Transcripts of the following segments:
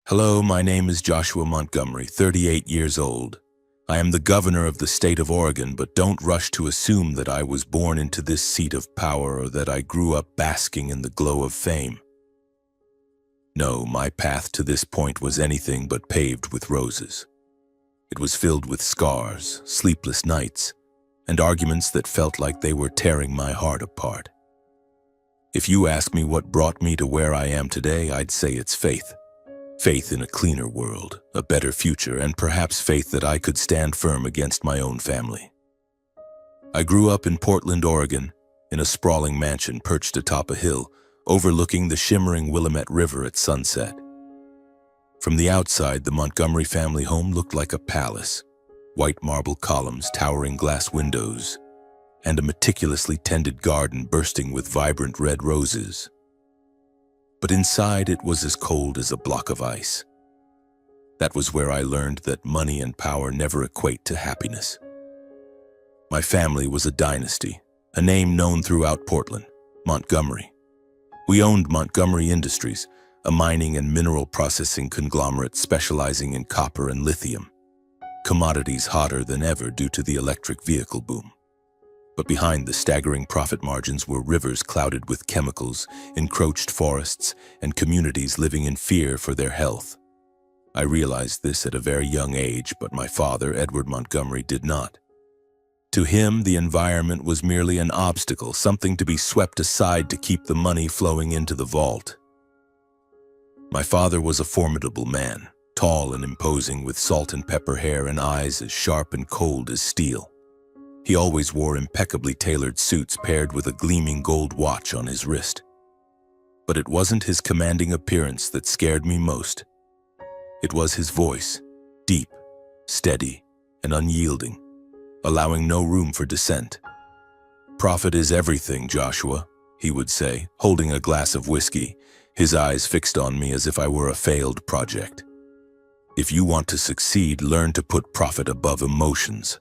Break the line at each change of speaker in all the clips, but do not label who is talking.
Hello, my name is Joshua Montgomery, 38 years old. I am the governor of the state of Oregon, but don't rush to assume that I was born into this seat of power or that I grew up basking in the glow of fame. No, my path to this point was anything but paved with roses. It was filled with scars, sleepless nights, and arguments that felt like they were tearing my heart apart. If you ask me what brought me to where I am today, I'd say it's faith. Faith in a cleaner world, a better future, and perhaps faith that I could stand firm against my own family. I grew up in Portland, Oregon, in a sprawling mansion perched atop a hill, overlooking the shimmering Willamette River at sunset. From the outside, the Montgomery family home looked like a palace, white marble columns, towering glass windows, and a meticulously tended garden bursting with vibrant red roses. But inside it was as cold as a block of ice. That was where I learned that money and power never equate to happiness. My family was a dynasty, a name known throughout Portland, Montgomery. We owned Montgomery Industries, a mining and mineral processing conglomerate specializing in copper and lithium, commodities hotter than ever due to the electric vehicle boom. But behind the staggering profit margins were rivers clouded with chemicals, encroached forests, and communities living in fear for their health. I realized this at a very young age, but my father, Edward Montgomery, did not. To him, the environment was merely an obstacle, something to be swept aside to keep the money flowing into the vault. My father was a formidable man, tall and imposing, with salt and pepper hair and eyes as sharp and cold as steel. He always wore impeccably tailored suits paired with a gleaming gold watch on his wrist. But it wasn't his commanding appearance that scared me most. It was his voice, deep, steady, and unyielding, allowing no room for dissent. "Profit is everything, Joshua," he would say, holding a glass of whiskey, his eyes fixed on me as if I were a failed project. "If you want to succeed, learn to put profit above emotions."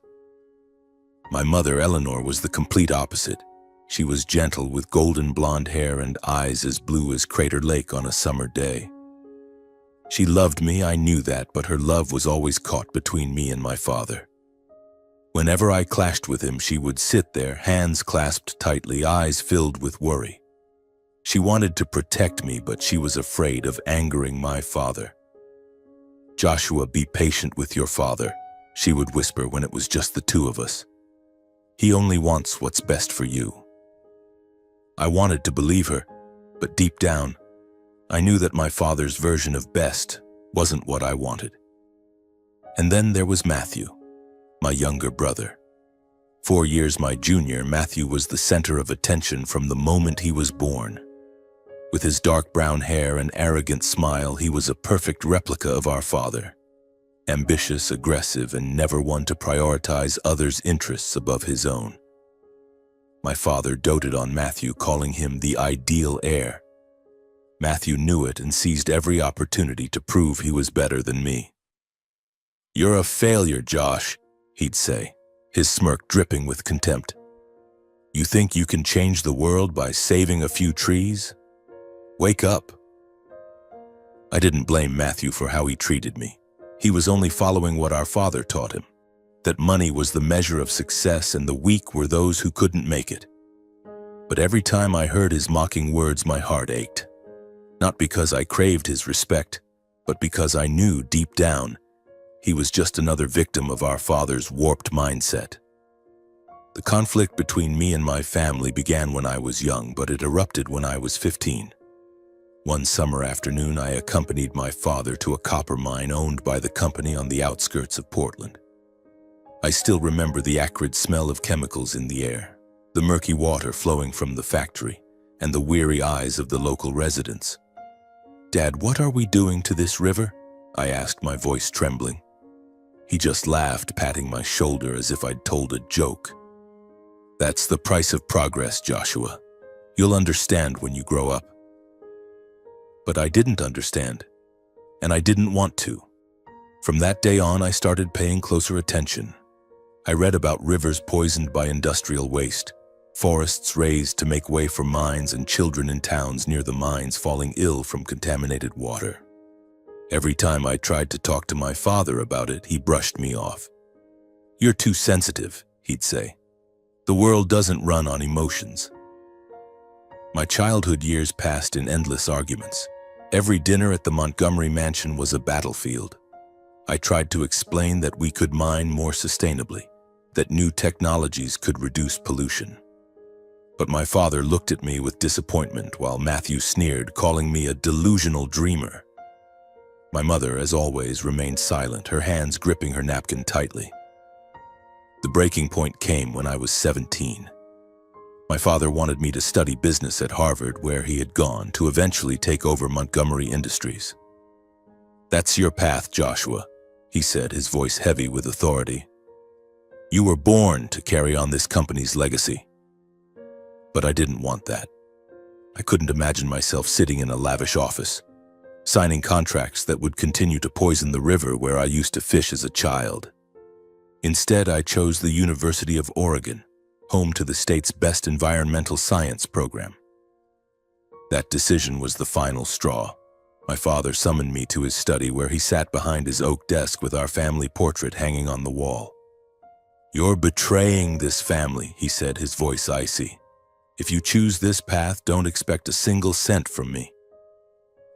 My mother, Eleanor, was the complete opposite. She was gentle with golden blonde hair and eyes as blue as Crater Lake on a summer day. She loved me, I knew that, but her love was always caught between me and my father. Whenever I clashed with him, she would sit there, hands clasped tightly, eyes filled with worry. She wanted to protect me, but she was afraid of angering my father. "Joshua, be patient with your father," she would whisper when it was just the two of us. "He only wants what's best for you." I wanted to believe her, but deep down, I knew that my father's version of best wasn't what I wanted. And then there was Matthew, my younger brother. 4 years my junior, Matthew was the center of attention from the moment he was born. With his dark brown hair and arrogant smile, he was a perfect replica of our father. Ambitious, aggressive, and never one to prioritize others' interests above his own. My father doted on Matthew, calling him the ideal heir. Matthew knew it and seized every opportunity to prove he was better than me. "You're a failure, Josh," he'd say, his smirk dripping with contempt. "You think you can change the world by saving a few trees? Wake up." I didn't blame Matthew for how he treated me. He was only following what our father taught him, that money was the measure of success and the weak were those who couldn't make it. But every time I heard his mocking words, my heart ached. Not because I craved his respect, but because I knew deep down he was just another victim of our father's warped mindset. The conflict between me and my family began when I was young, but it erupted when I was 15. One summer afternoon, I accompanied my father to a copper mine owned by the company on the outskirts of Portland. I still remember the acrid smell of chemicals in the air, the murky water flowing from the factory, and the weary eyes of the local residents. "Dad, what are we doing to this river?" I asked, my voice trembling. He just laughed, patting my shoulder as if I'd told a joke. "That's the price of progress, Joshua. You'll understand when you grow up." But I didn't understand, and I didn't want to. From that day on, I started paying closer attention. I read about rivers poisoned by industrial waste, forests razed to make way for mines, and children in towns near the mines falling ill from contaminated water. Every time I tried to talk to my father about it, he brushed me off. "You're too sensitive," he'd say. "The world doesn't run on emotions." My childhood years passed in endless arguments. Every dinner at the Montgomery mansion was a battlefield. I tried to explain that we could mine more sustainably, that new technologies could reduce pollution. But my father looked at me with disappointment while Matthew sneered, calling me a delusional dreamer. My mother, as always, remained silent, her hands gripping her napkin tightly. The breaking point came when I was 17. My father wanted me to study business at Harvard, where he had gone to eventually take over Montgomery Industries. "That's your path, Joshua," he said, his voice heavy with authority. "You were born to carry on this company's legacy." But I didn't want that. I couldn't imagine myself sitting in a lavish office, signing contracts that would continue to poison the river where I used to fish as a child. Instead, I chose the University of Oregon, home to the state's best environmental science program. That decision was the final straw. My father summoned me to his study, where he sat behind his oak desk with our family portrait hanging on the wall. "You're betraying this family," he said, his voice icy. "If you choose this path, don't expect a single cent from me."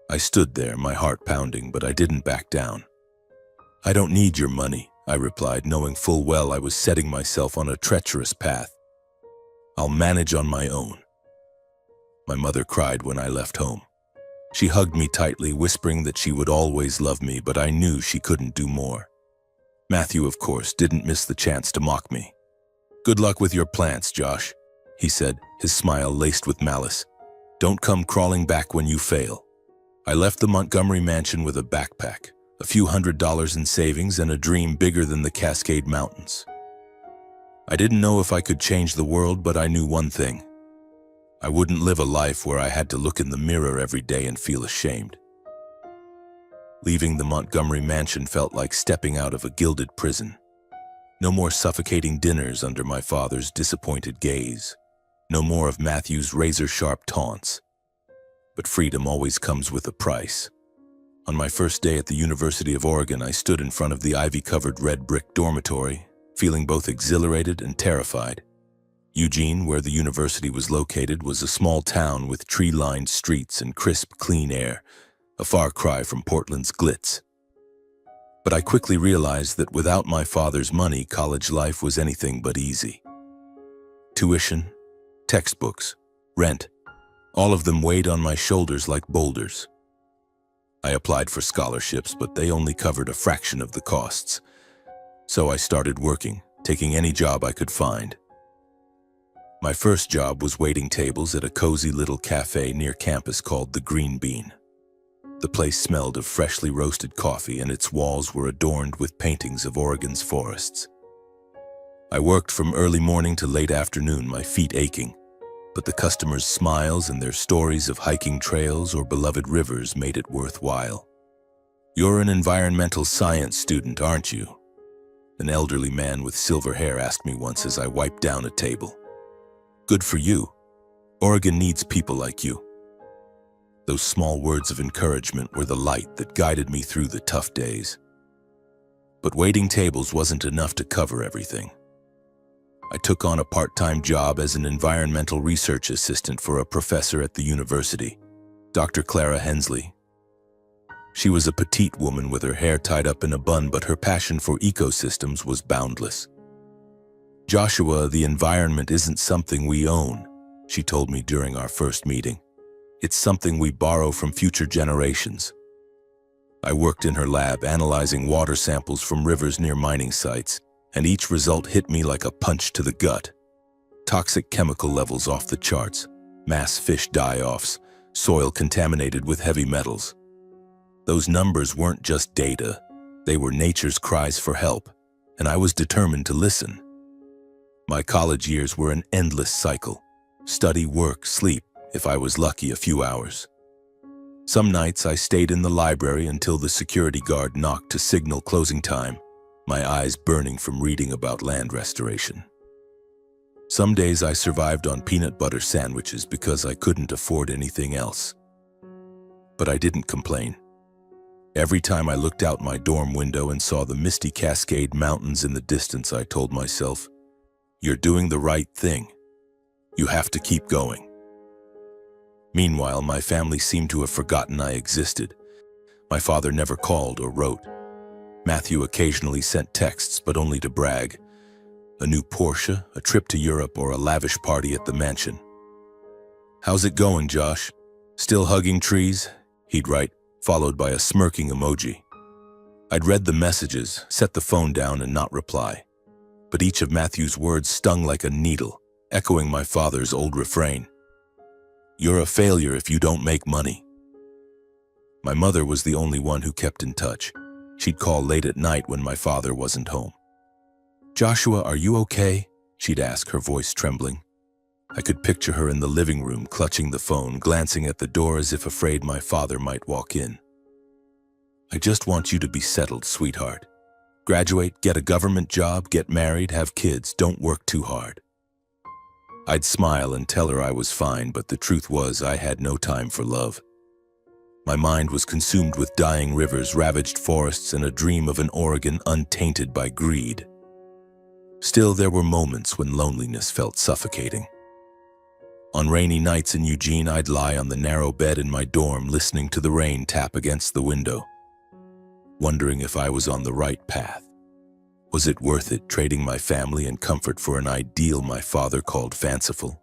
I stood there, my heart pounding, but I didn't back down. "I don't need your money," I replied, knowing full well I was setting myself on a treacherous path. "I'll manage on my own." My mother cried when I left home. She hugged me tightly, whispering that she would always love me, but I knew she couldn't do more. Matthew, of course, didn't miss the chance to mock me. "Good luck with your plants, Josh," he said, his smile laced with malice. "Don't come crawling back when you fail." I left the Montgomery mansion with a backpack, a few $100s in savings, and a dream bigger than the Cascade Mountains. I didn't know if I could change the world, but I knew one thing. I wouldn't live a life where I had to look in the mirror every day and feel ashamed. Leaving the Montgomery mansion felt like stepping out of a gilded prison. No more suffocating dinners under my father's disappointed gaze. No more of Matthew's razor-sharp taunts. But freedom always comes with a price. On my first day at the University of Oregon, I stood in front of the ivy-covered red brick dormitory, feeling both exhilarated and terrified. Eugene, where the university was located, was a small town with tree-lined streets and crisp, clean air, a far cry from Portland's glitz. But I quickly realized that without my father's money, college life was anything but easy. Tuition, textbooks, rent, all of them weighed on my shoulders like boulders. I applied for scholarships, but they only covered a fraction of the costs. So I started working, taking any job I could find. My first job was waiting tables at a cozy little cafe near campus called the Green Bean. The place smelled of freshly roasted coffee, and its walls were adorned with paintings of Oregon's forests. I worked from early morning to late afternoon, my feet aching, but the customers' smiles and their stories of hiking trails or beloved rivers made it worthwhile. "You're an environmental science student, aren't you?" An elderly man with silver hair asked me once as I wiped down a table. "Good for you. Oregon needs people like you." Those small words of encouragement were the light that guided me through the tough days. But waiting tables wasn't enough to cover everything. I took on a part-time job as an environmental research assistant for a professor at the university, Dr. Clara Hensley. She was a petite woman with her hair tied up in a bun, but her passion for ecosystems was boundless. "Joshua, the environment isn't something we own," she told me during our first meeting. "It's something we borrow from future generations." I worked in her lab, analyzing water samples from rivers near mining sites, and each result hit me like a punch to the gut. Toxic chemical levels off the charts, mass fish die-offs, soil contaminated with heavy metals. Those numbers weren't just data, they were nature's cries for help, and I was determined to listen. My college years were an endless cycle. Study, work, sleep, if I was lucky, a few hours. Some nights I stayed in the library until the security guard knocked to signal closing time, my eyes burning from reading about land restoration. Some days I survived on peanut butter sandwiches because I couldn't afford anything else. But I didn't complain. Every time I looked out my dorm window and saw the misty Cascade Mountains in the distance, I told myself, "You're doing the right thing. You have to keep going." Meanwhile, my family seemed to have forgotten I existed. My father never called or wrote. Matthew occasionally sent texts, but only to brag. A new Porsche, a trip to Europe, or a lavish party at the mansion. "How's it going, Josh? Still hugging trees?" he'd write, followed by a smirking emoji. I'd read the messages, set the phone down, and not reply. But each of Matthew's words stung like a needle, echoing my father's old refrain. "You're a failure if you don't make money." My mother was the only one who kept in touch. She'd call late at night when my father wasn't home. "Joshua, are you okay?" she'd ask, her voice trembling. I could picture her in the living room, clutching the phone, glancing at the door as if afraid my father might walk in. "I just want you to be settled, sweetheart. Graduate, get a government job, get married, have kids, don't work too hard." I'd smile and tell her I was fine, but the truth was I had no time for love. My mind was consumed with dying rivers, ravaged forests, and a dream of an Oregon untainted by greed. Still, there were moments when loneliness felt suffocating. On rainy nights in Eugene, I'd lie on the narrow bed in my dorm, listening to the rain tap against the window, wondering if I was on the right path. Was it worth it, trading my family and comfort for an ideal my father called fanciful?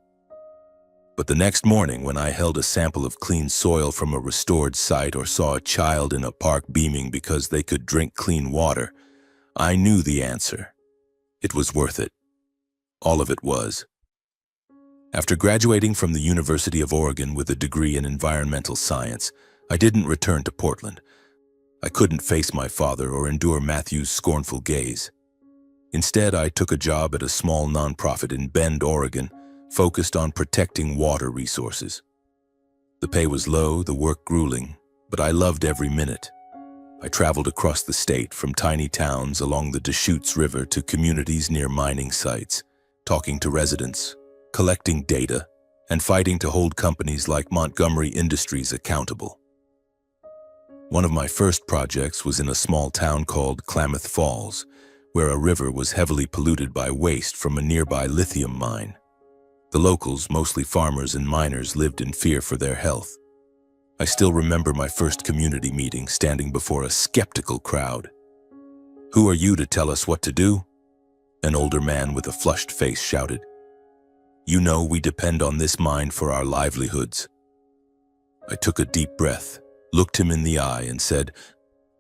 But the next morning, when I held a sample of clean soil from a restored site or saw a child in a park beaming because they could drink clean water, I knew the answer. It was worth it. All of it was. After graduating from the University of Oregon with a degree in environmental science, I didn't return to Portland. I couldn't face my father or endure Matthew's scornful gaze. Instead, I took a job at a small nonprofit in Bend, Oregon, focused on protecting water resources. The pay was low, the work grueling, but I loved every minute. I traveled across the state, from tiny towns along the Deschutes River to communities near mining sites, talking to residents, collecting data, and fighting to hold companies like Montgomery Industries accountable. One of my first projects was in a small town called Klamath Falls, where a river was heavily polluted by waste from a nearby lithium mine. The locals, mostly farmers and miners, lived in fear for their health. I still remember my first community meeting, standing before a skeptical crowd. "Who are you to tell us what to do?" An older man with a flushed face shouted. "You know we depend on this mine for our livelihoods." I took a deep breath, looked him in the eye, and said,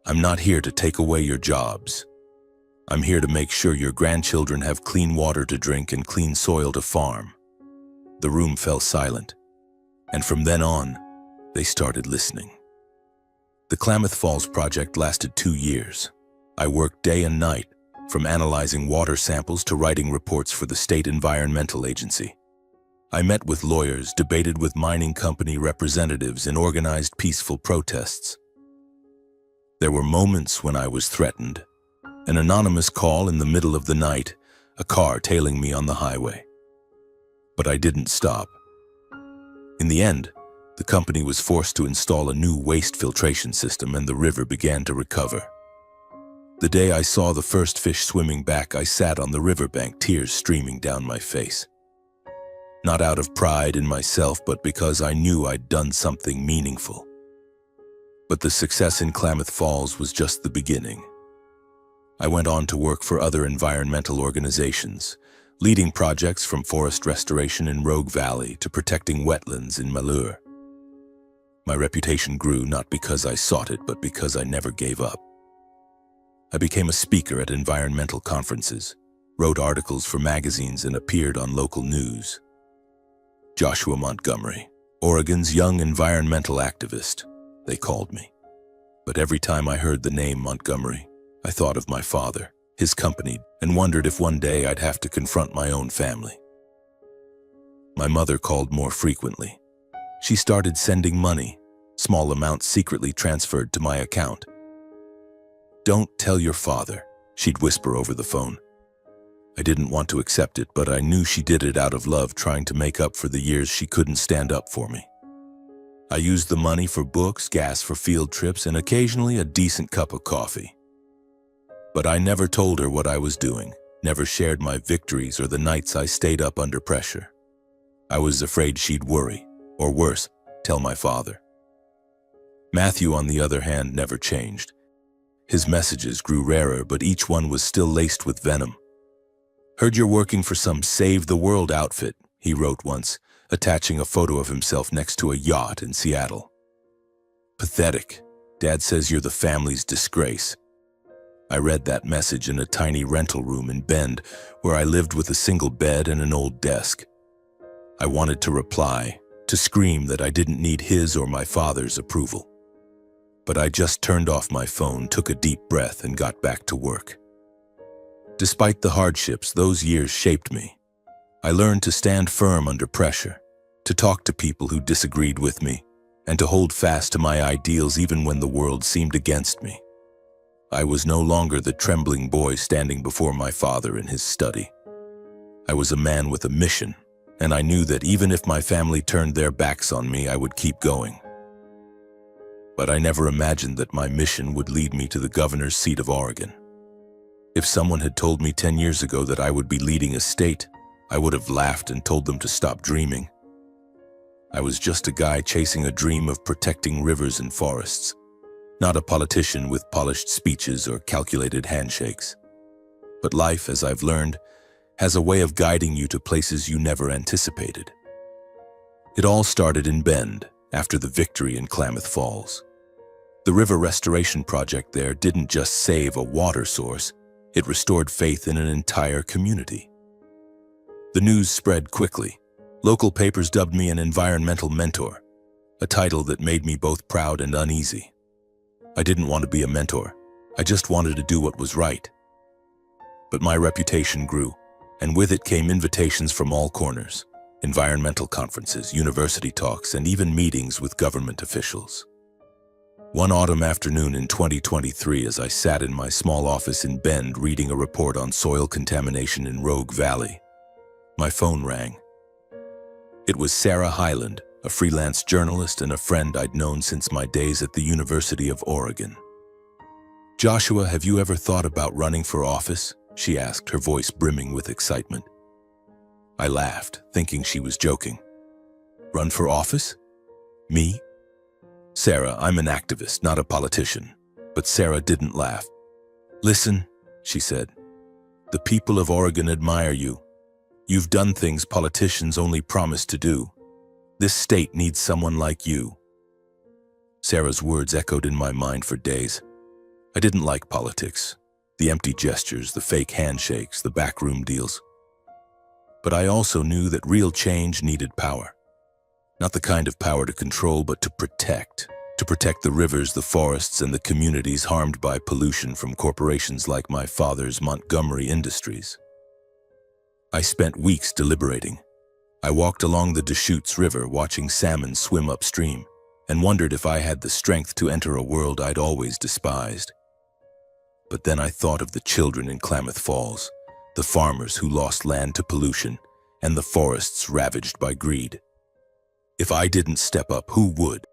"I'm not here to take away your jobs. I'm here to make sure your grandchildren have clean water to drink and clean soil to farm." The room fell silent, and from then on, they started listening. The Klamath Falls project lasted 2 years. I worked day and night, from analyzing water samples to writing reports for the state environmental agency. I met with lawyers, debated with mining company representatives, and organized peaceful protests. There were moments when I was threatened. An anonymous call in the middle of the night, a car tailing me on the highway. But I didn't stop. In the end, the company was forced to install a new waste filtration system, and the river began to recover. The day I saw the first fish swimming back, I sat on the riverbank, tears streaming down my face. Not out of pride in myself, but because I knew I'd done something meaningful. But the success in Klamath Falls was just the beginning. I went on to work for other environmental organizations, leading projects from forest restoration in Rogue Valley to protecting wetlands in Malheur. My reputation grew not because I sought it, but because I never gave up. I became a speaker at environmental conferences, wrote articles for magazines, and appeared on local news. Joshua Montgomery, Oregon's young environmental activist, they called me. But every time I heard the name Montgomery, I thought of my father, his company, and wondered if one day I'd have to confront my own family. My mother called more frequently. She started sending money, small amounts secretly transferred to my account. "Don't tell your father," she'd whisper over the phone. I didn't want to accept it, but I knew she did it out of love, trying to make up for the years she couldn't stand up for me. I used the money for books, gas for field trips, and occasionally a decent cup of coffee. But I never told her what I was doing, never shared my victories or the nights I stayed up under pressure. I was afraid she'd worry, or worse, tell my father. Matthew, on the other hand, never changed. His messages grew rarer, but each one was still laced with venom. "Heard you're working for some save-the-world outfit," he wrote once, attaching a photo of himself next to a yacht in Seattle. "Pathetic. Dad says you're the family's disgrace." I read that message in a tiny rental room in Bend, where I lived with a single bed and an old desk. I wanted to reply, to scream that I didn't need his or my father's approval. But I just turned off my phone, took a deep breath, and got back to work. Despite the hardships, those years shaped me. I learned to stand firm under pressure, to talk to people who disagreed with me, and to hold fast to my ideals even when the world seemed against me. I was no longer the trembling boy standing before my father in his study. I was a man with a mission, and I knew that even if my family turned their backs on me, I would keep going. But I never imagined that my mission would lead me to the governor's seat of Oregon. If someone had told me 10 years ago that I would be leading a state, I would have laughed and told them to stop dreaming. I was just a guy chasing a dream of protecting rivers and forests, not a politician with polished speeches or calculated handshakes. But life, as I've learned, has a way of guiding you to places you never anticipated. It all started in Bend, after the victory in Klamath Falls. The river restoration project there didn't just save a water source, it restored faith in an entire community. The news spread quickly. Local papers dubbed me an environmental mentor, a title that made me both proud and uneasy. I didn't want to be a mentor. I just wanted to do what was right. But my reputation grew, and with it came invitations from all corners: environmental conferences, university talks, and even meetings with government officials. One autumn afternoon in 2023, as I sat in my small office in Bend reading a report on soil contamination in Rogue Valley, my phone rang. It was Sarah Hyland, a freelance journalist and a friend I'd known since my days at the University of Oregon. "Joshua, have you ever thought about running for office?" she asked, her voice brimming with excitement. I laughed, thinking she was joking. "Run for office? Me?" "Sarah, I'm an activist, not a politician." But Sarah didn't laugh. "Listen," she said. "The people of Oregon admire you. You've done things politicians only promise to do. This state needs someone like you." Sarah's words echoed in my mind for days. I didn't like politics, the empty gestures, the fake handshakes, the backroom deals. But I also knew that real change needed power. Not the kind of power to control, but to protect the rivers, the forests, and the communities harmed by pollution from corporations like my father's Montgomery Industries. I spent weeks deliberating. I walked along the Deschutes River watching salmon swim upstream and wondered if I had the strength to enter a world I'd always despised. But then I thought of the children in Klamath Falls, the farmers who lost land to pollution, and the forests ravaged by greed. If I didn't step up, who would?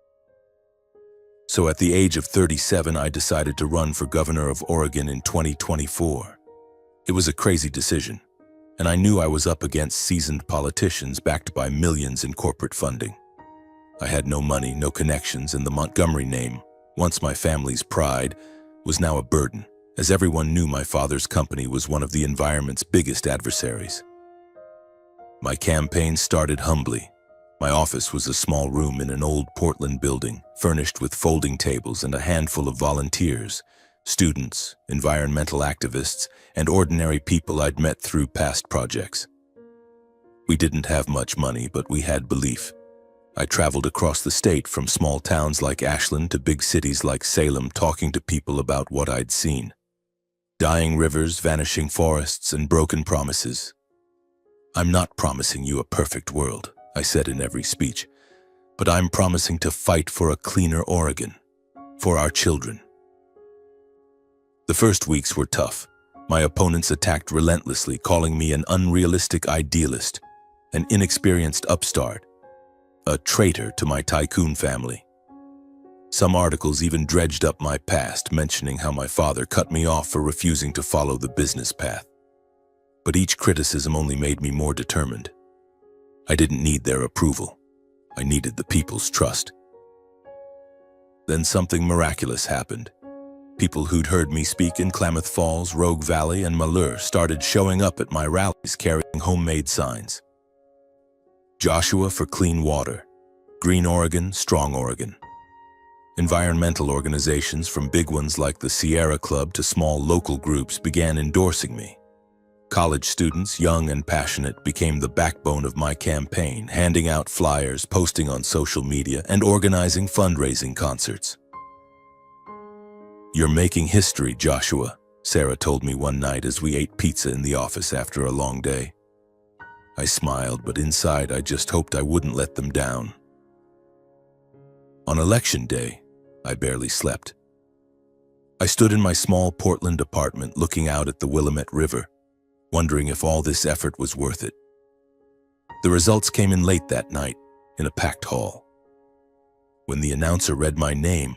So at the age of 37, I decided to run for governor of Oregon in 2024. It was a crazy decision, and I knew I was up against seasoned politicians backed by millions in corporate funding. I had no money, no connections, and the Montgomery name, once my family's pride, was now a burden, as everyone knew my father's company was one of the environment's biggest adversaries. My campaign started humbly. My office was a small room in an old Portland building, furnished with folding tables and a handful of volunteers, students, environmental activists, and ordinary people I'd met through past projects. We didn't have much money, but we had belief. I traveled across the state from small towns like Ashland to big cities like Salem, talking to people about what I'd seen. Dying rivers, vanishing forests, and broken promises. "I'm not promising you a perfect world," I said in every speech, "but I'm promising to fight for a cleaner Oregon, for our children." The first weeks were tough. My opponents attacked relentlessly, calling me an unrealistic idealist, an inexperienced upstart, a traitor to my tycoon family. Some articles even dredged up my past, mentioning how my father cut me off for refusing to follow the business path. But each criticism only made me more determined. I didn't need their approval. I needed the people's trust. Then something miraculous happened. People who'd heard me speak in Klamath Falls, Rogue Valley, and Malheur started showing up at my rallies carrying homemade signs. Joshua for clean water. Green Oregon, strong Oregon. Environmental organizations, from big ones like the Sierra Club to small local groups, began endorsing me. College students, young and passionate, became the backbone of my campaign, handing out flyers, posting on social media, and organizing fundraising concerts. "You're making history, Joshua," Sarah told me one night as we ate pizza in the office after a long day. I smiled, but inside I just hoped I wouldn't let them down. On election day, I barely slept. I stood in my small Portland apartment looking out at the Willamette River, wondering if all this effort was worth it. The results came in late that night, in a packed hall. When the announcer read my name,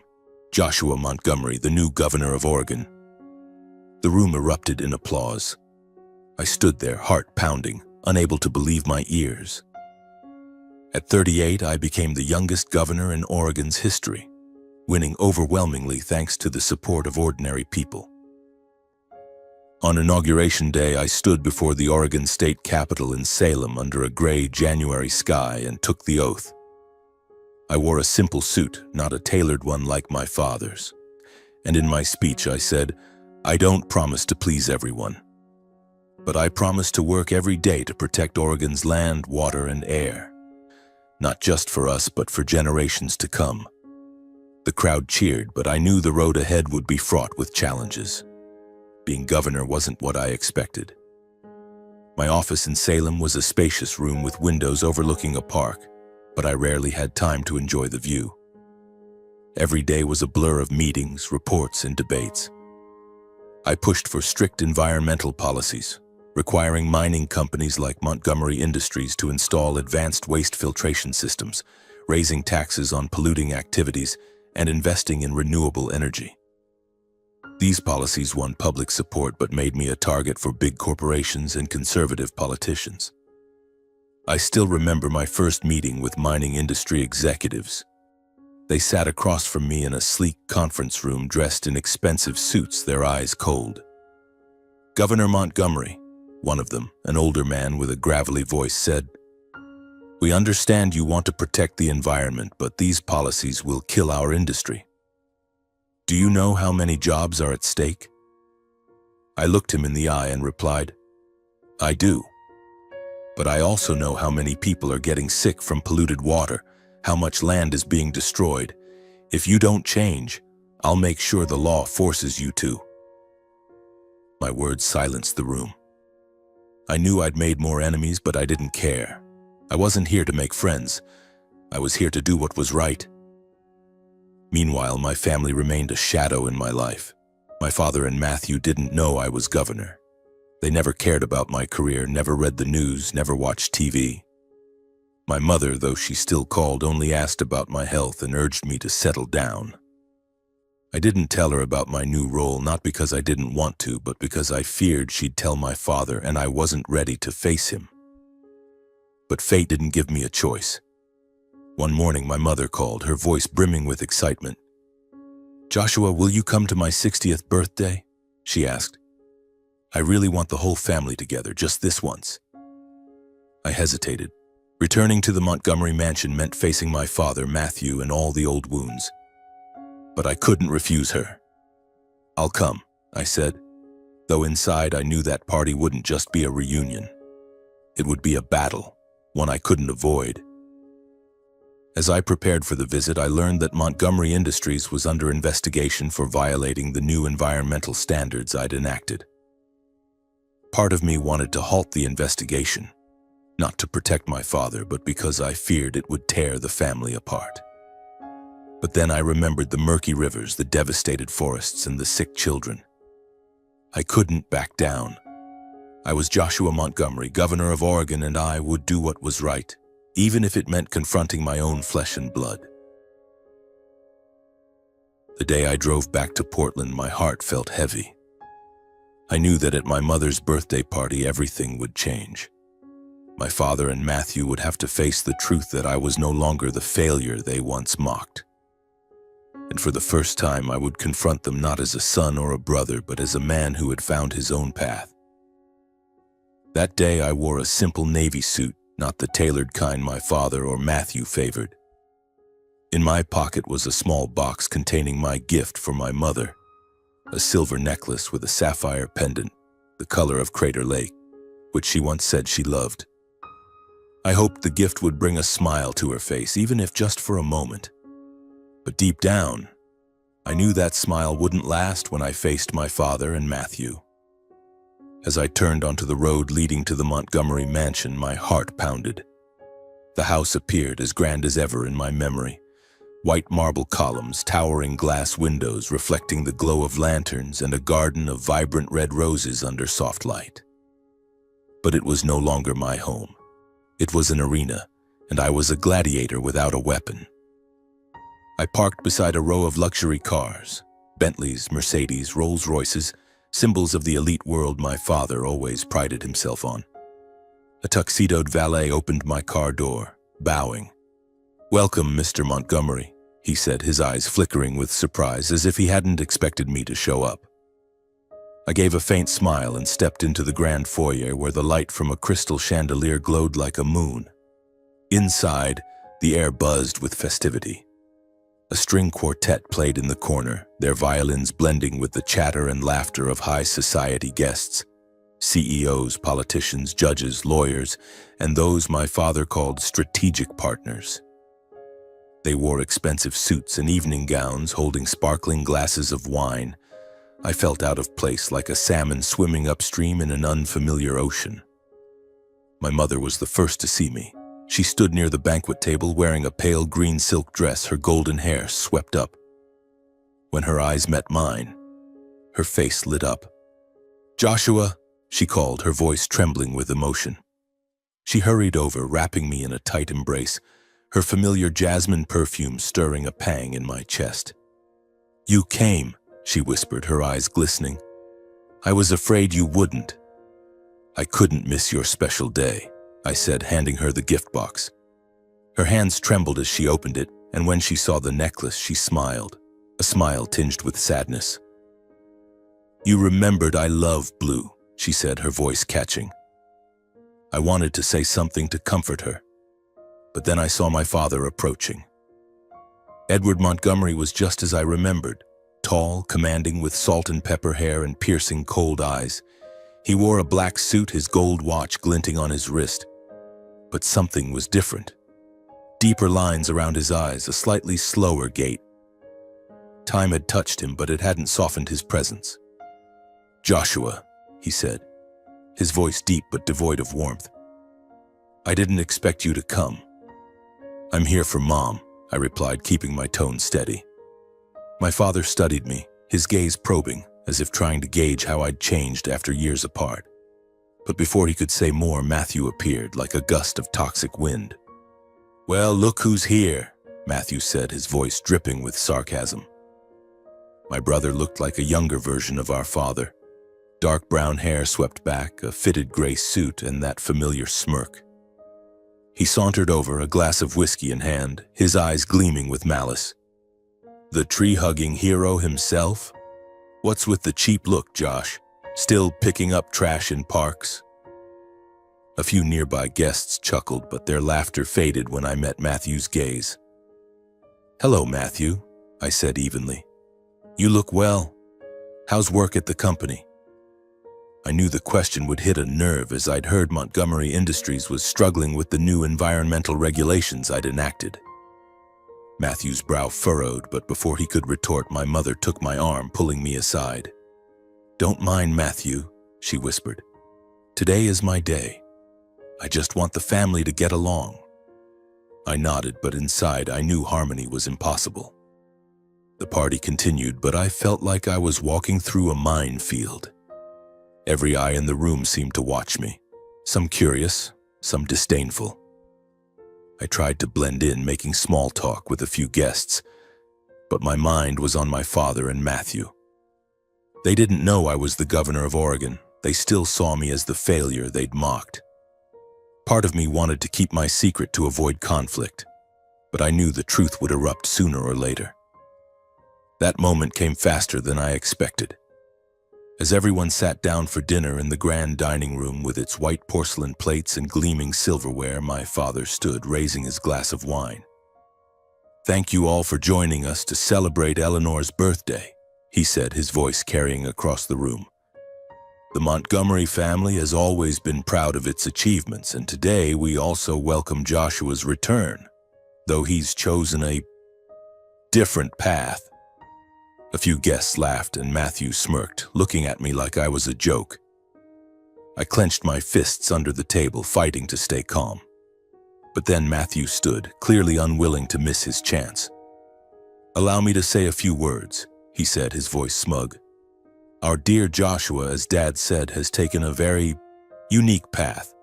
Joshua Montgomery, the new governor of Oregon, the room erupted in applause. I stood there, heart pounding, unable to believe my ears. At 38, I became the youngest governor in Oregon's history, winning overwhelmingly thanks to the support of ordinary people. On Inauguration Day, I stood before the Oregon State Capitol in Salem under a gray January sky and took the oath. I wore a simple suit, not a tailored one like my father's. And in my speech I said, "I don't promise to please everyone, but I promise to work every day to protect Oregon's land, water, and air. Not just for us, but for generations to come." The crowd cheered, but I knew the road ahead would be fraught with challenges. Being governor wasn't what I expected. My office in Salem was a spacious room with windows overlooking a park, but I rarely had time to enjoy the view. Every day was a blur of meetings, reports, and debates. I pushed for strict environmental policies, requiring mining companies like Montgomery Industries to install advanced waste filtration systems, raising taxes on polluting activities, and investing in renewable energy. These policies won public support but made me a target for big corporations and conservative politicians. I still remember my first meeting with mining industry executives. They sat across from me in a sleek conference room dressed in expensive suits, their eyes cold. "Governor Montgomery," one of them, an older man with a gravelly voice, said, "We understand you want to protect the environment, but these policies will kill our industry. Do you know how many jobs are at stake?" I looked him in the eye and replied, "I do. But I also know how many people are getting sick from polluted water, how much land is being destroyed. If you don't change, I'll make sure the law forces you to." My words silenced the room. I knew I'd made more enemies, but I didn't care. I wasn't here to make friends. I was here to do what was right. Meanwhile, my family remained a shadow in my life. My father and Matthew didn't know I was governor. They never cared about my career, never read the news, never watched TV. My mother, though she still called, only asked about my health and urged me to settle down. I didn't tell her about my new role, not because I didn't want to, but because I feared she'd tell my father and I wasn't ready to face him. But fate didn't give me a choice. One morning my mother called, her voice brimming with excitement. "Joshua, will you come to my 60th birthday?" she asked. "I really want the whole family together, just this once." I hesitated. Returning to the Montgomery mansion meant facing my father, Matthew, and all the old wounds. But I couldn't refuse her. "I'll come," I said, though inside I knew that party wouldn't just be a reunion. It would be a battle, one I couldn't avoid. As I prepared for the visit, I learned that Montgomery Industries was under investigation for violating the new environmental standards I'd enacted. Part of me wanted to halt the investigation, not to protect my father, but because I feared it would tear the family apart. But then I remembered the murky rivers, the devastated forests, and the sick children. I couldn't back down. I was Joshua Montgomery, governor of Oregon, and I would do what was right, even if it meant confronting my own flesh and blood. The day I drove back to Portland, my heart felt heavy. I knew that at my mother's birthday party, everything would change. My father and Matthew would have to face the truth that I was no longer the failure they once mocked. And for the first time, I would confront them not as a son or a brother, but as a man who had found his own path. That day, I wore a simple navy suit, not the tailored kind my father or Matthew favored. In my pocket was a small box containing my gift for my mother, a silver necklace with a sapphire pendant, the color of Crater Lake, which she once said she loved. I hoped the gift would bring a smile to her face, even if just for a moment. But deep down, I knew that smile wouldn't last when I faced my father and Matthew. As I turned onto the road leading to the Montgomery mansion, my heart pounded. The house appeared as grand as ever in my memory. White marble columns, towering glass windows reflecting the glow of lanterns, and a garden of vibrant red roses under soft light. But it was no longer my home. It was an arena, and I was a gladiator without a weapon. I parked beside a row of luxury cars, Bentleys, Mercedes, Rolls-Royces, symbols of the elite world my father always prided himself on. A tuxedoed valet opened my car door, bowing. "Welcome, Mr. Montgomery," he said, his eyes flickering with surprise, as if he hadn't expected me to show up. I gave a faint smile and stepped into the grand foyer where the light from a crystal chandelier glowed like a moon. Inside, the air buzzed with festivity. A string quartet played in the corner, their violins blending with the chatter and laughter of high society guests, CEOs, politicians, judges, lawyers, and those my father called strategic partners. They wore expensive suits and evening gowns, holding sparkling glasses of wine. I felt out of place, like a salmon swimming upstream in an unfamiliar ocean. My mother was the first to see me. She stood near the banquet table wearing a pale green silk dress, her golden hair swept up. When her eyes met mine, her face lit up. "Joshua," she called, her voice trembling with emotion. She hurried over, wrapping me in a tight embrace, her familiar jasmine perfume stirring a pang in my chest. "You came," she whispered, her eyes glistening. "I was afraid you wouldn't." "I couldn't miss your special day," I said, handing her the gift box. Her hands trembled as she opened it, and when she saw the necklace, she smiled, a smile tinged with sadness. "You remembered I love blue," she said, her voice catching. I wanted to say something to comfort her, but then I saw my father approaching. Edward Montgomery was just as I remembered, tall, commanding, with salt and pepper hair and piercing cold eyes. He wore a black suit, his gold watch glinting on his wrist. But something was different. Deeper lines around his eyes, a slightly slower gait. Time had touched him, but it hadn't softened his presence. "Joshua," he said, his voice deep but devoid of warmth. "I didn't expect you to come." "I'm here for Mom," I replied, keeping my tone steady. My father studied me, his gaze probing, as if trying to gauge how I'd changed after years apart. But before he could say more, Matthew appeared, like a gust of toxic wind. "Well, look who's here," Matthew said, his voice dripping with sarcasm. My brother looked like a younger version of our father. Dark brown hair swept back, a fitted gray suit, and that familiar smirk. He sauntered over, a glass of whiskey in hand, his eyes gleaming with malice. "The tree-hugging hero himself? What's with the cheap look, Josh? Still picking up trash in parks?" A few nearby guests chuckled, but their laughter faded when I met Matthew's gaze. "Hello, Matthew," I said evenly. "You look well. How's work at the company?" I knew the question would hit a nerve, as I'd heard Montgomery Industries was struggling with the new environmental regulations I'd enacted. Matthew's brow furrowed, but before he could retort, my mother took my arm, pulling me aside. "Don't mind Matthew," she whispered. "Today is my day. I just want the family to get along." I nodded, but inside I knew harmony was impossible. The party continued, but I felt like I was walking through a minefield. Every eye in the room seemed to watch me, some curious, some disdainful. I tried to blend in, making small talk with a few guests, but my mind was on my father and Matthew. They didn't know I was the governor of Oregon. They still saw me as the failure they'd mocked. Part of me wanted to keep my secret to avoid conflict, but I knew the truth would erupt sooner or later. That moment came faster than I expected. As everyone sat down for dinner in the grand dining room with its white porcelain plates and gleaming silverware, my father stood, raising his glass of wine. "Thank you all for joining us to celebrate Eleanor's birthday," he said, his voice carrying across the room. "The Montgomery family has always been proud of its achievements, and today we also welcome Joshua's return, though he's chosen a different path." A few guests laughed and Matthew smirked, looking at me like I was a joke. I clenched my fists under the table, fighting to stay calm. But then Matthew stood, clearly unwilling to miss his chance. "Allow me to say a few words," he said, his voice smug. "Our dear Joshua, as Dad said, has taken a very unique path.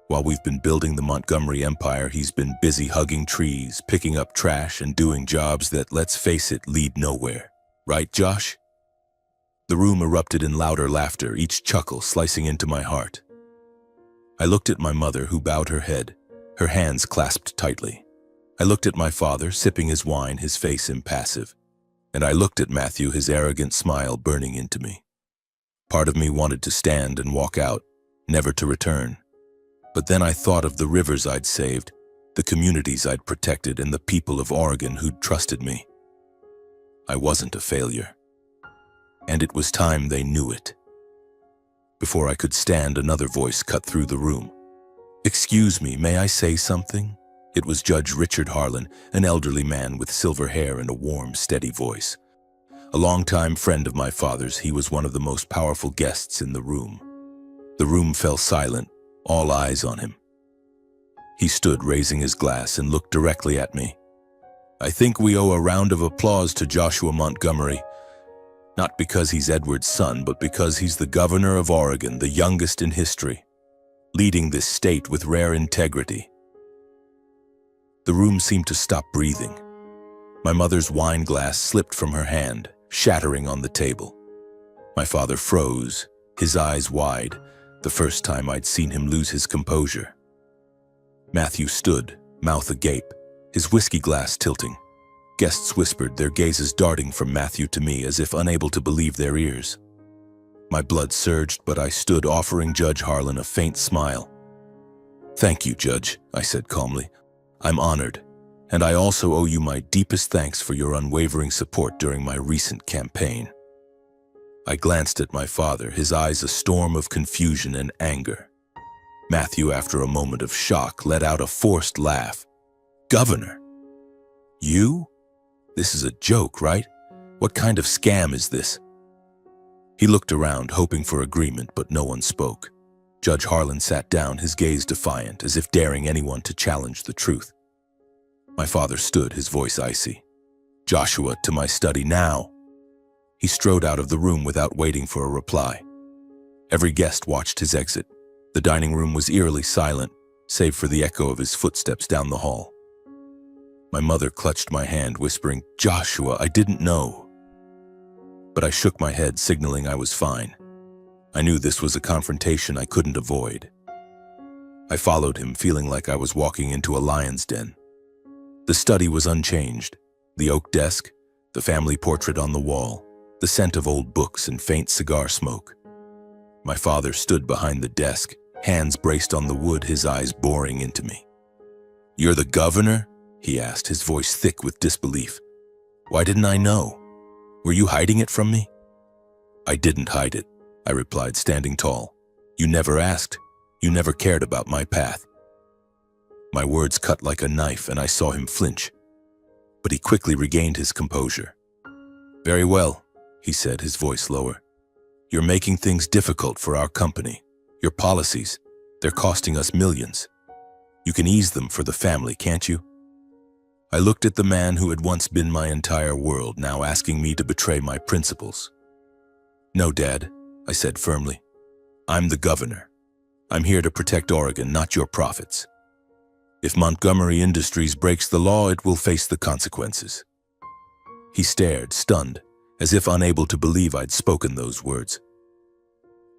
While we've been building the Montgomery Empire, he's been busy hugging trees, picking up trash, and doing jobs that, let's face it, lead nowhere. Right, Josh?" The room erupted in louder laughter, each chuckle slicing into my heart. I looked at my mother, who bowed her head, her hands clasped tightly. I looked at my father, sipping his wine, his face impassive. And I looked at Matthew, his arrogant smile burning into me. Part of me wanted to stand and walk out, never to return. But then I thought of the rivers I'd saved, the communities I'd protected, and the people of Oregon who'd trusted me. I wasn't a failure. And it was time they knew it. Before I could stand, another voice cut through the room. "Excuse me, may I say something?" It was Judge Richard Harlan, an elderly man with silver hair and a warm, steady voice. A longtime friend of my father's, he was one of the most powerful guests in the room. The room fell silent, all eyes on him. He stood, raising his glass, and looked directly at me. "I think we owe a round of applause to Joshua Montgomery. Not because he's Edward's son, but because he's the governor of Oregon, the youngest in history, leading this state with rare integrity." The room seemed to stop breathing. My mother's wine glass slipped from her hand, shattering on the table. My father froze, his eyes wide, the first time I'd seen him lose his composure. Matthew stood, mouth agape, his whiskey glass tilting. Guests whispered, their gazes darting from Matthew to me as if unable to believe their ears. My blood surged, but I stood, offering Judge Harlan a faint smile. "Thank you, Judge," I said calmly. "I'm honored, and I also owe you my deepest thanks for your unwavering support during my recent campaign." I glanced at my father, his eyes a storm of confusion and anger. Matthew, after a moment of shock, let out a forced laugh. "Governor? You? This is a joke, right? What kind of scam is this?" He looked around, hoping for agreement, but no one spoke. Judge Harlan sat down, his gaze defiant, as if daring anyone to challenge the truth. My father stood, his voice icy. "Joshua, to my study now." He strode out of the room without waiting for a reply. Every guest watched his exit. The dining room was eerily silent, save for the echo of his footsteps down the hall. My mother clutched my hand, whispering, "Joshua, I didn't know." But I shook my head, signaling I was fine. I knew this was a confrontation I couldn't avoid. I followed him, feeling like I was walking into a lion's den. The study was unchanged. The oak desk, the family portrait on the wall, the scent of old books and faint cigar smoke. My father stood behind the desk, hands braced on the wood, his eyes boring into me. "You're the governor?" he asked, his voice thick with disbelief. "Why didn't I know? Were you hiding it from me?" "I didn't hide it," I replied, standing tall. "You never asked. You never cared about my path." My words cut like a knife, and I saw him flinch. But he quickly regained his composure. "Very well," he said, his voice lower. "You're making things difficult for our company. Your policies, they're costing us millions. You can ease them for the family, can't you?" I looked at the man who had once been my entire world, now asking me to betray my principles. "No, Dad," I said firmly. "I'm the governor. I'm here to protect Oregon, not your profits." If Montgomery Industries breaks the law, it will face the consequences. He stared, stunned, as if unable to believe I'd spoken those words.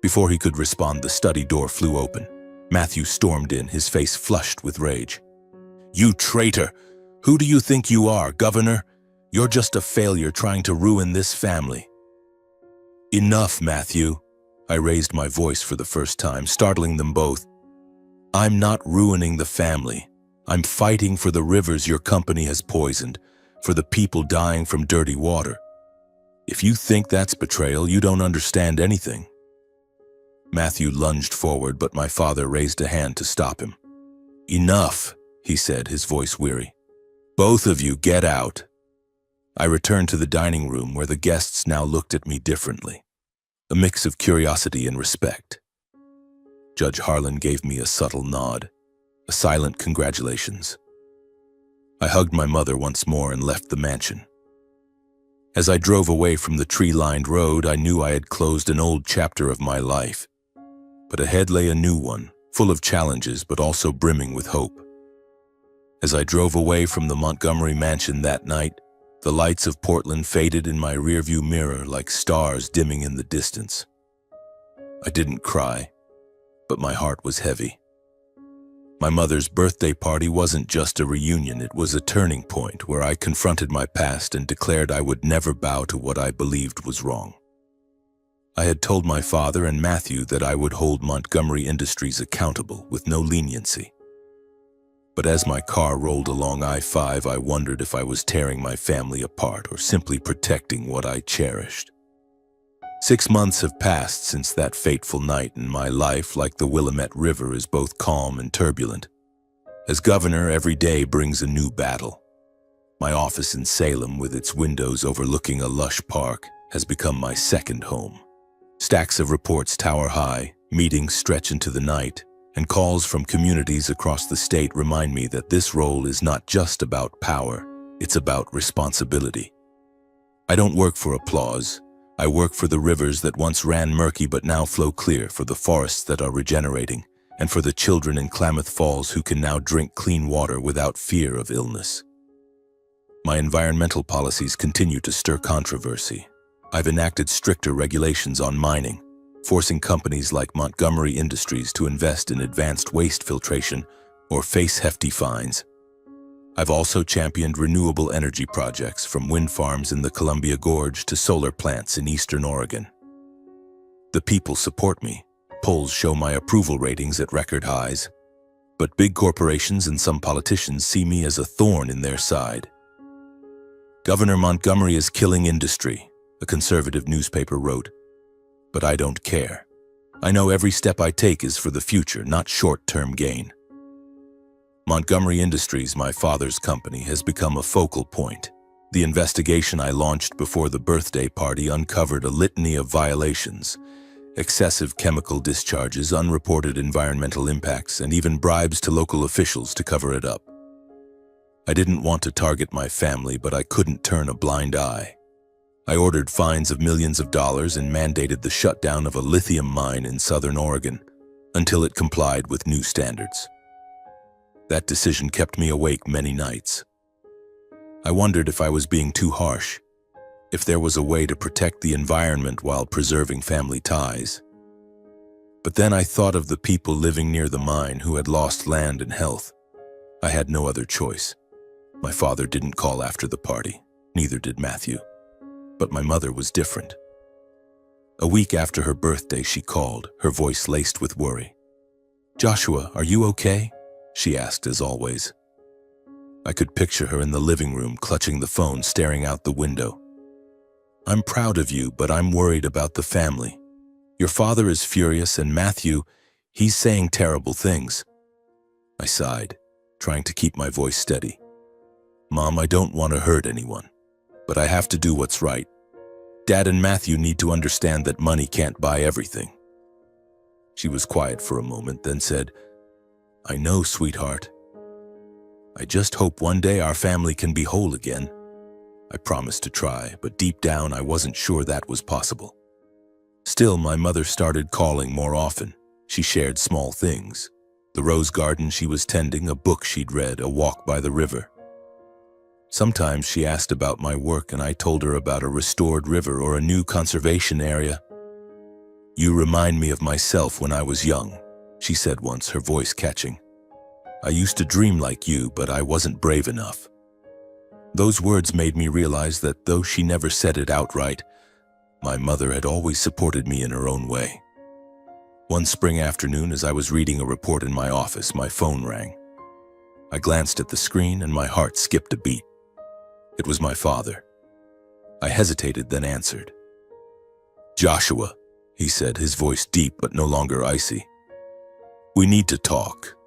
Before he could respond, the study door flew open. Matthew stormed in, his face flushed with rage. "You traitor! Who do you think you are, Governor? You're just a failure trying to ruin this family." "Enough, Matthew." I raised my voice for the first time, startling them both. "I'm not ruining the family. I'm fighting for the rivers your company has poisoned, for the people dying from dirty water. If you think that's betrayal, you don't understand anything." Matthew lunged forward, but my father raised a hand to stop him. "Enough," he said, his voice weary. "Both of you get out." I returned to the dining room where the guests now looked at me differently, a mix of curiosity and respect. Judge Harlan gave me a subtle nod, a silent congratulations. I hugged my mother once more and left the mansion. As I drove away from the tree-lined road, I knew I had closed an old chapter of my life. But ahead lay a new one, full of challenges but also brimming with hope. As I drove away from the Montgomery mansion that night, the lights of Portland faded in my rearview mirror like stars dimming in the distance. I didn't cry, but my heart was heavy. My mother's birthday party wasn't just a reunion, it was a turning point where I confronted my past and declared I would never bow to what I believed was wrong. I had told my father and Matthew that I would hold Montgomery Industries accountable with no leniency. But as my car rolled along I-5, I wondered if I was tearing my family apart or simply protecting what I cherished. 6 months have passed since that fateful night, and my life, like the Willamette River, is both calm and turbulent. As governor, every day brings a new battle. My office in Salem, with its windows overlooking a lush park, has become my second home. Stacks of reports tower high, meetings stretch into the night, and calls from communities across the state remind me that this role is not just about power, it's about responsibility. I don't work for applause. I work for the rivers that once ran murky but now flow clear, for the forests that are regenerating, and for the children in Klamath Falls who can now drink clean water without fear of illness. My environmental policies continue to stir controversy. I've enacted stricter regulations on mining, forcing companies like Montgomery Industries to invest in advanced waste filtration or face hefty fines. I've also championed renewable energy projects, from wind farms in the Columbia Gorge to solar plants in eastern Oregon. The people support me. Polls show my approval ratings at record highs. But big corporations and some politicians see me as a thorn in their side. "Governor Montgomery is killing industry," a conservative newspaper wrote. But I don't care. I know every step I take is for the future, not short-term gain. Montgomery Industries, my father's company, has become a focal point. The investigation I launched before the birthday party uncovered a litany of violations: excessive chemical discharges, unreported environmental impacts, and even bribes to local officials to cover it up. I didn't want to target my family, but I couldn't turn a blind eye. I ordered fines of millions of dollars and mandated the shutdown of a lithium mine in southern Oregon until it complied with new standards. That decision kept me awake many nights. I wondered if I was being too harsh, if there was a way to protect the environment while preserving family ties. But then I thought of the people living near the mine who had lost land and health. I had no other choice. My father didn't call after the party, neither did Matthew. But my mother was different. A week after her birthday, she called, her voice laced with worry. "Joshua, are you okay?" she asked, as always. I could picture her in the living room, clutching the phone, staring out the window. "I'm proud of you, but I'm worried about the family. Your father is furious, and Matthew, he's saying terrible things." I sighed, trying to keep my voice steady. "Mom, I don't want to hurt anyone, but I have to do what's right. Dad and Matthew need to understand that money can't buy everything." She was quiet for a moment, then said, "I know, sweetheart. I just hope one day our family can be whole again." I promised to try, but deep down I wasn't sure that was possible. Still, my mother started calling more often. She shared small things. The rose garden she was tending, a book she'd read, a walk by the river. Sometimes she asked about my work and I told her about a restored river or a new conservation area. "You remind me of myself when I was young," she said once, her voice catching. "I used to dream like you, but I wasn't brave enough." Those words made me realize that though she never said it outright, my mother had always supported me in her own way. One spring afternoon, as I was reading a report in my office, my phone rang. I glanced at the screen and my heart skipped a beat. It was my father. I hesitated, then answered. "Joshua," he said, his voice deep but no longer icy. "We need to talk."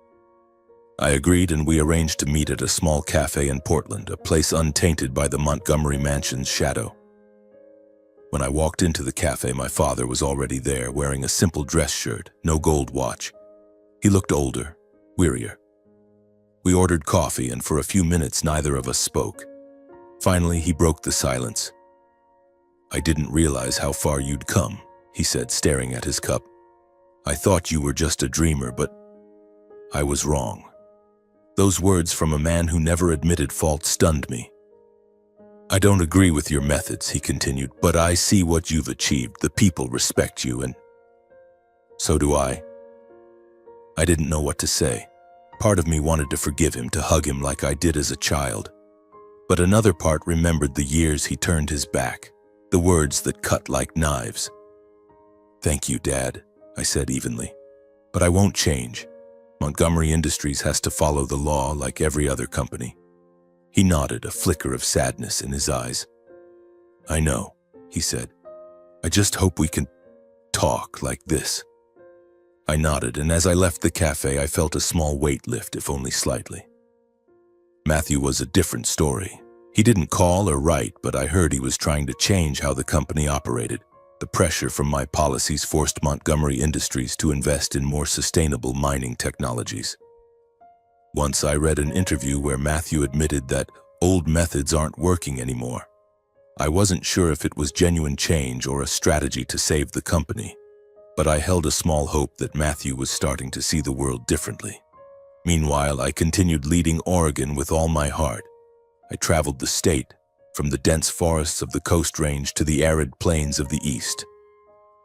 I agreed, and we arranged to meet at a small cafe in Portland, a place untainted by the Montgomery mansion's shadow. When I walked into the cafe, my father was already there, wearing a simple dress shirt, no gold watch. He looked older, wearier. We ordered coffee, and for a few minutes neither of us spoke. Finally, he broke the silence. "I didn't realize how far you'd come," he said, staring at his cup. "I thought you were just a dreamer, but I was wrong." Those words from a man who never admitted fault stunned me. "I don't agree with your methods," he continued, "but I see what you've achieved. The people respect you, and so do I." I didn't know what to say. Part of me wanted to forgive him, to hug him like I did as a child. But another part remembered the years he turned his back, the words that cut like knives. "Thank you, Dad," I said evenly. "But I won't change. Montgomery Industries has to follow the law like every other company." He nodded, a flicker of sadness in his eyes. "I know," he said. "I just hope we can talk like this." I nodded, and as I left the cafe, I felt a small weight lift, if only slightly. Matthew was a different story. He didn't call or write, but I heard he was trying to change how the company operated. The pressure from my policies forced Montgomery Industries to invest in more sustainable mining technologies. Once I read an interview where Matthew admitted that old methods aren't working anymore. I wasn't sure if it was genuine change or a strategy to save the company, but I held a small hope that Matthew was starting to see the world differently. Meanwhile, I continued leading Oregon with all my heart. I traveled the state, from the dense forests of the Coast Range to the arid plains of the East.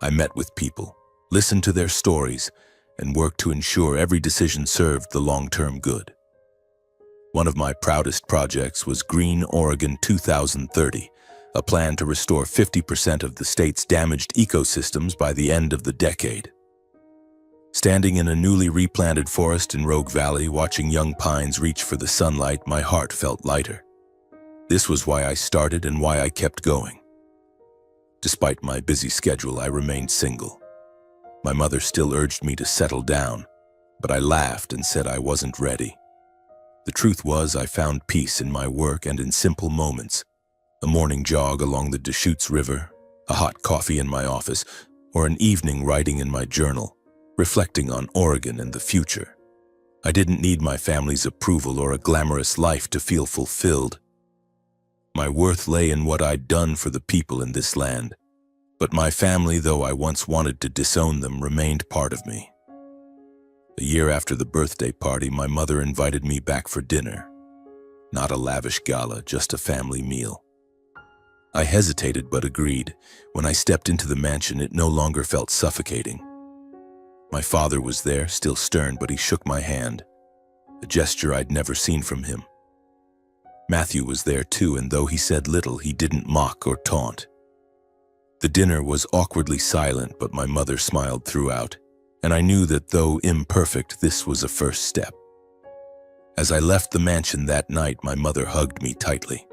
I met with people, listened to their stories, and worked to ensure every decision served the long-term good. One of my proudest projects was Green Oregon 2030, a plan to restore 50% of the state's damaged ecosystems by the end of the decade. Standing in a newly replanted forest in Rogue Valley, watching young pines reach for the sunlight, my heart felt lighter. This was why I started and why I kept going. Despite my busy schedule, I remained single. My mother still urged me to settle down, but I laughed and said I wasn't ready. The truth was, I found peace in my work and in simple moments. A morning jog along the Deschutes River, a hot coffee in my office, or an evening writing in my journal, reflecting on Oregon and the future. I didn't need my family's approval or a glamorous life to feel fulfilled. My worth lay in what I'd done for the people in this land. But my family, though I once wanted to disown them, remained part of me. A year after the birthday party, my mother invited me back for dinner. Not a lavish gala, just a family meal. I hesitated but agreed. When I stepped into the mansion, it no longer felt suffocating. My father was there, still stern, but he shook my hand, a gesture I'd never seen from him. Matthew was there too, and though he said little, he didn't mock or taunt. The dinner was awkwardly silent, but my mother smiled throughout, and I knew that though imperfect, this was a first step. As I left the mansion that night, my mother hugged me tightly.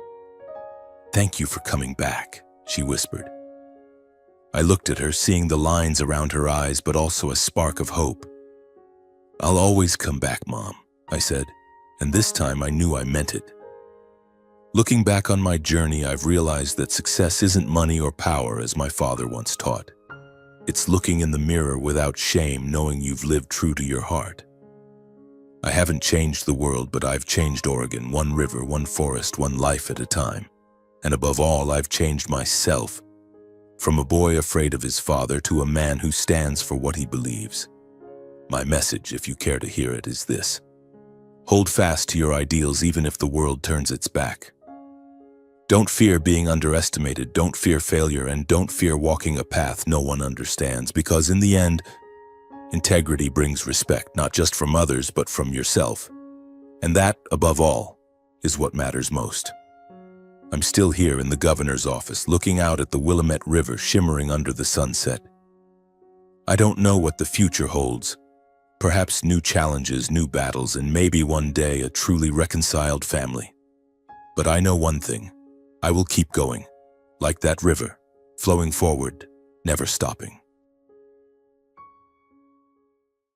"Thank you for coming back," she whispered. I looked at her, seeing the lines around her eyes, but also a spark of hope. "I'll always come back, Mom," I said, and this time I knew I meant it. Looking back on my journey, I've realized that success isn't money or power, as my father once taught. It's looking in the mirror without shame, knowing you've lived true to your heart. I haven't changed the world, but I've changed Oregon, one river, one forest, one life at a time. And above all, I've changed myself, from a boy afraid of his father to a man who stands for what he believes. My message, if you care to hear it, is this. Hold fast to your ideals even if the world turns its back. Don't fear being underestimated, don't fear failure, and don't fear walking a path no one understands, because in the end, integrity brings respect, not just from others, but from yourself. And that, above all, is what matters most. I'm still here in the governor's office, looking out at the Willamette River shimmering under the sunset. I don't know what the future holds. Perhaps new challenges, new battles, and maybe one day a truly reconciled family. But I know one thing. I will keep going, like that river, flowing forward, never stopping.